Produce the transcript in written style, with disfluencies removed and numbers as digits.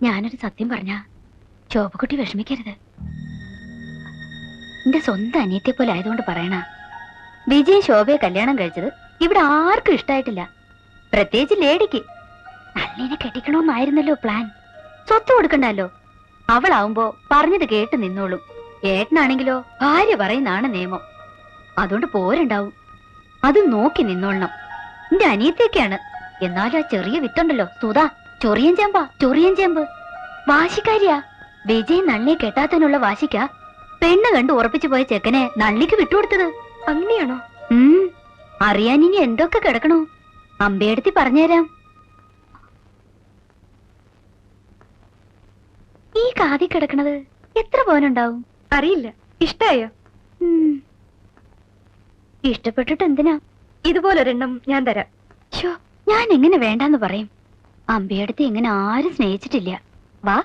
ഞാനൊരു സത്യം പറഞ്ഞ ശോഭക്കുട്ടി വിഷമിക്കരുത്. എന്റെ സ്വന്തം അനിയത്തെ പോലെ ആയതുകൊണ്ട് പറയണ. വിജയൻ ശോഭയെ കല്യാണം കഴിച്ചത് ഇവിടെ ആർക്കും ഇഷ്ടായിട്ടില്ല, പ്രത്യേകിച്ച് ലേഡിക്ക്. നളിനെ കെട്ടിക്കണമെന്നായിരുന്നല്ലോ പ്ലാൻ. സ്വത്ത് കൊടുക്കണ്ടല്ലോ. അവളാവുമ്പോ പറഞ്ഞത് കേട്ട് നിന്നോളും. ഏട്ടനാണെങ്കിലോ ഭാര്യ പറയുന്നതാണ് നിയമം. അതുകൊണ്ട് പോരുണ്ടാവും. അത് നോക്കി നിന്നോളണം. എന്റെ അനിയത്തേക്കാണ്. എന്നാലും ആ ചെറിയ വിത്തുണ്ടല്ലോ സുധാ, ചൊറിയൻ ചേമ്പ് വാശിക്കാരിയാ. വിജയൻ നള്ളിയെ കെട്ടാത്തതിനുള്ള വാശിക്കാ പെണ്ണ് കണ്ട് ഉറപ്പിച്ചു പോയ ചെക്കനെ നള്ളിക്ക് വിട്ടുകൊടുത്തത്. അങ്ങനെയാണോ? അറിയാൻ ഇനി എന്തൊക്കെ കിടക്കണോ? അമ്പയെടുത്തി പറഞ്ഞുതരാം. ഈ കാതി കിടക്കണത് എത്ര പവനുണ്ടാവും? അറിയില്ല. ഇഷ്ടായോ? ഇഷ്ടപ്പെട്ടിട്ട് എന്തിനാ? ഇതുപോലൊരെണ്ണം ഞാൻ തരാം. ഞാൻ എങ്ങനെ വേണ്ടാന്ന് പറയും? അമ്പയെടുത്ത് ഇങ്ങനെ ആരും സ്നേഹിച്ചിട്ടില്ല. വാ.